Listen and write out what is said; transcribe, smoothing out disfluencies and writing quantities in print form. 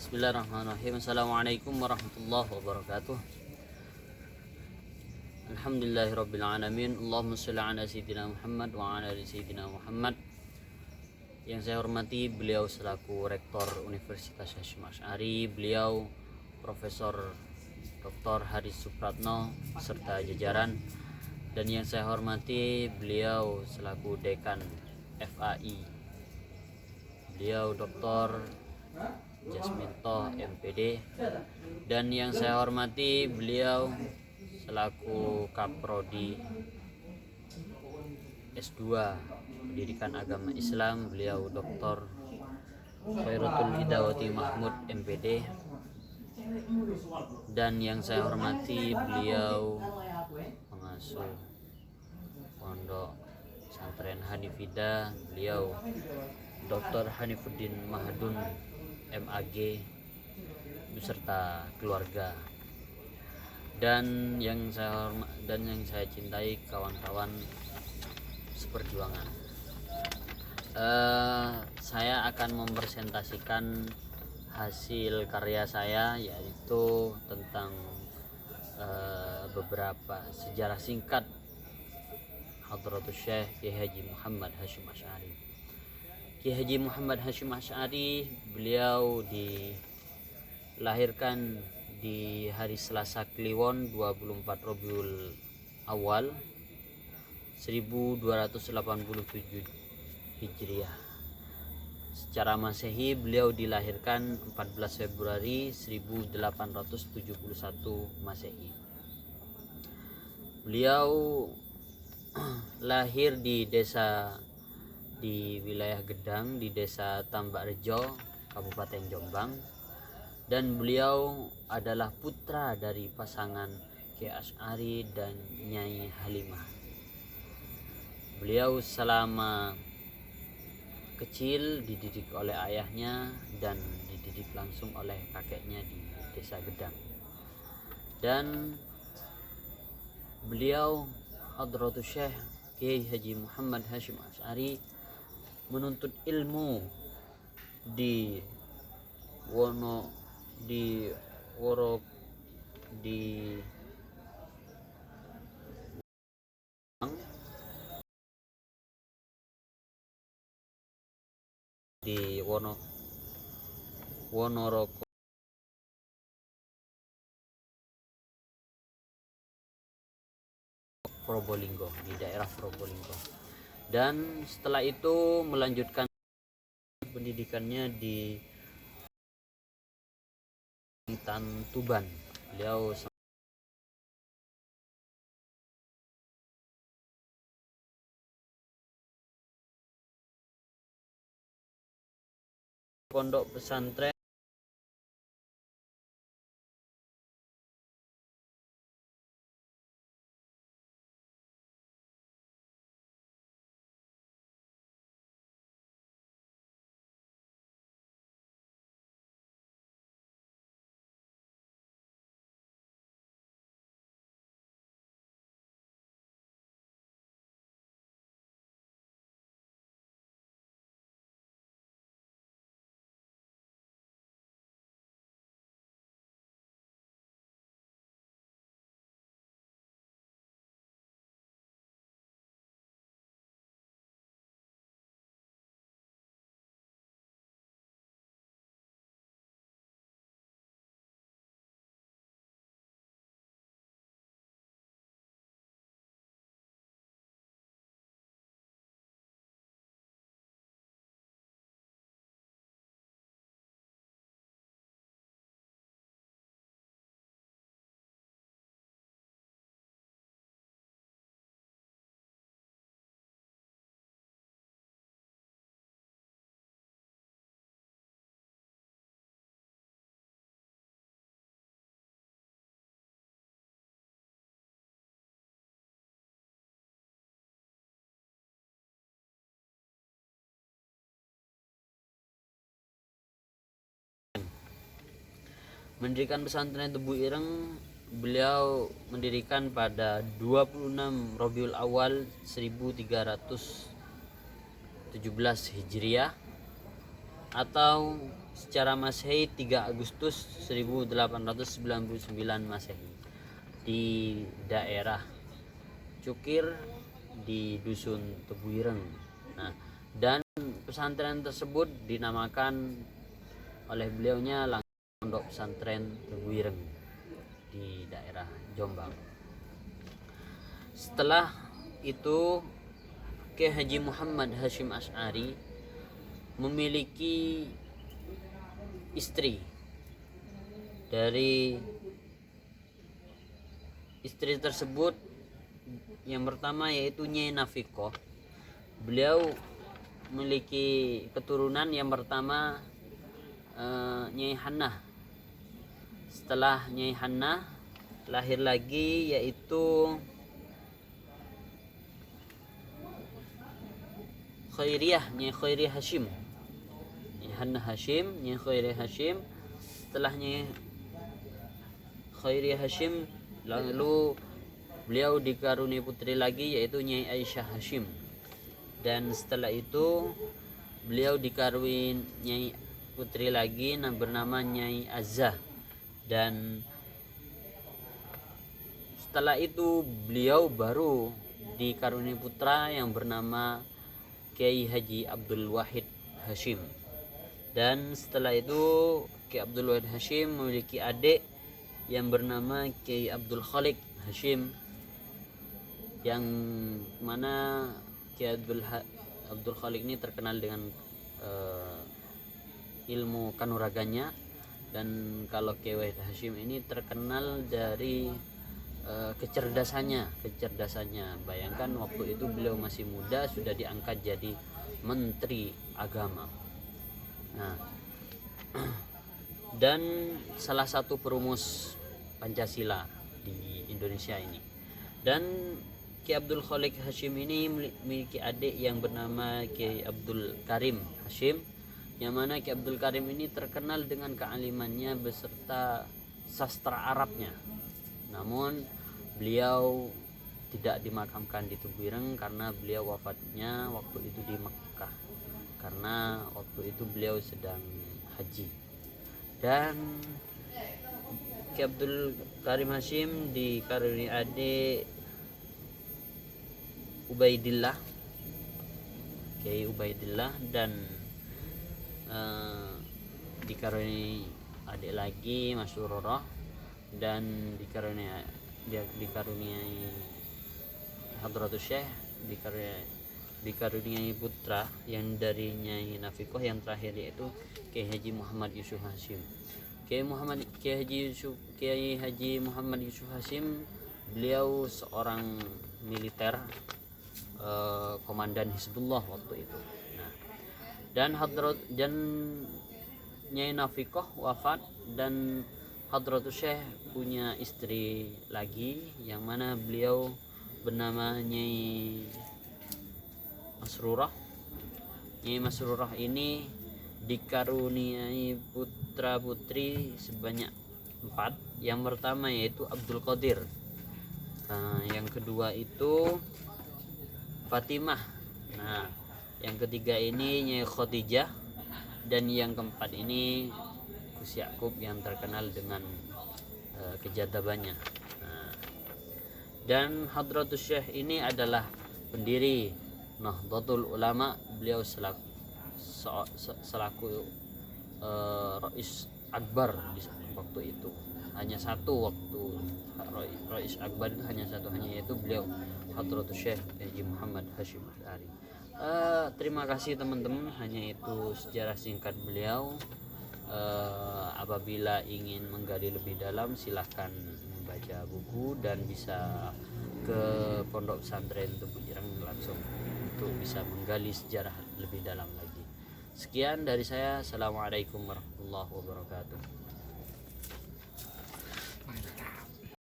Bismillahirrahmanirrahim. Assalamualaikum warahmatullahi wabarakatuh. Alhamdulillahirabbil alamin. Allahumma shalli ala sayyidina Muhammad wa ala ali sayyidina Muhammad. Yang saya hormati beliau selaku Rektor Universitas Hasyim Asy'ari, beliau Profesor Dr. Haris Supratno serta jajaran, dan yang saya hormati beliau selaku Dekan FAI, beliau Dr. Jasminto MPD, dan yang saya hormati beliau selaku Kaprodi S2 Pendidikan Agama Islam, beliau Dr. Khairatul Hidawati Mahmud MPD, dan yang saya hormati beliau pengasuh Pondok Pesantren Hanifida, beliau Dr. Hanifuddin Mahadun MAG beserta keluarga, dan yang saya cintai kawan-kawan seperjuangan. Saya akan mempresentasikan hasil karya saya, yaitu tentang beberapa sejarah singkat Hadratus Syekh Kiai Haji Muhammad Hasyim Asy'ari. Kiai Haji Muhammad Hasyim Asy'ari, beliau dilahirkan di hari Selasa Kliwon 24 Rabiul Awal 1287 Hijriah. Secara Masehi beliau dilahirkan 14 Februari 1871 Masehi. Beliau lahir di wilayah Gedang, di desa Tambak Rejo, Kabupaten Jombang, dan beliau adalah putra dari pasangan Kiai Asy'ari dan Nyai Halimah. Beliau selama kecil dididik oleh ayahnya dan dididik langsung oleh kakeknya di desa Gedang, dan beliau Hadratus Syekh Kiai Haji Muhammad Hasyim Asy'ari menuntut ilmu di Wonoroko, Probolinggo, di daerah Probolinggo, dan setelah itu melanjutkan pendidikannya di Tuban. Beliau pondok pesantren mendirikan pesantren Tebu Ireng. Beliau mendirikan pada 26 Rabiul Awal 1317 Hijriah, atau secara Masehi 3 Agustus 1899 Masehi di daerah Cukir di Dusun Tebuireng. Nah, dan pesantren tersebut dinamakan oleh beliaunya langsung Pondok Pesantren Tebuireng di daerah Jombang. Setelah itu Kiai Haji Muhammad Hasyim Asy'ari memiliki istri. Dari istri tersebut yang pertama yaitu Nyai Nafikoh. Beliau memiliki keturunan yang pertama Nyai Hannah. Setelah Nyai Hannah lahir lagi yaitu Khairiyah, Nyai Khairiyah Hasyim. Nyai Hannah Hasyim, Nyai Khairiyah Hasyim. Setelah Nyai Khairiyah Hasyim lalu beliau dikaruniai putri lagi yaitu Nyai Aisyah Hasyim. Dan setelah itu beliau dikaruniai putri lagi bernama Nyai Azzah. Dan setelah itu beliau baru dikaruniai putra yang bernama Kiai Haji Abdul Wahid Hasyim. Dan setelah itu Kiai Abdul Wahid Hasyim memiliki adik yang bernama Kiai Abdul Khalik Hasyim, yang mana Kiai Abdul Khalik ini terkenal dengan ilmu kanuraganya. Dan kalau Kiai Wahid Hasyim ini terkenal dari kecerdasannya. Bayangkan waktu itu beliau masih muda sudah diangkat jadi menteri agama. Nah, dan salah satu perumus Pancasila di Indonesia ini. Dan Kiai Abdul Khalik Hasyim ini memiliki adik yang bernama Kiai Abdul Karim Hasyim, yang mana Kiai Abdul Karim ini terkenal dengan kealimannya beserta sastra Arabnya. Namun beliau tidak dimakamkan di Tebuireng karena beliau wafatnya waktu itu di Mekah, karena waktu itu beliau sedang haji. Dan Kiai Abdul Karim Hasyim dikaruniai adik Ubaidillah, Kiai Ubaidillah, dan dikaruniai adik lagi Masyururah, dan dikaruniai Hadratus Syekh, dikaruniai putra yang dari Nyai Nafikoh, yang terakhir yaitu Kiai Haji Muhammad Yusuf Hasyim. Kiai Haji Muhammad Yusuf Hasyim, beliau seorang militer, komandan Hizbullah waktu itu. Nah, dan Nyai Nafikoh wafat, dan Hadratus Syekh punya istri lagi yang mana beliau bernama Nyai Masrurah. Nyai Masrurah ini dikaruniai putra putri sebanyak 4. Yang pertama yaitu Abdul Qadir, yang kedua itu Fatimah, nah yang ketiga ini Nyai Khadijah, dan yang keempat ini Gus Yakub yang terkenal dengan kejadabannya. Nah, dan Hadratus Syekh ini adalah pendiri Nahdlatul Ulama. Beliau selaku Rais Akbar di waktu itu. Hanya satu waktu Rais Akbar itu hanya yaitu beliau Hadratus Syekh Haji Muhammad Hasyim Asy'ari. Terima kasih teman-teman, hanya itu sejarah singkat beliau. Apabila ingin menggali lebih dalam silahkan membaca buku dan bisa ke Pondok Pesantren Tebuireng langsung untuk bisa menggali sejarah lebih dalam lagi. Sekian dari saya. Assalamualaikum warahmatullahi wabarakatuh.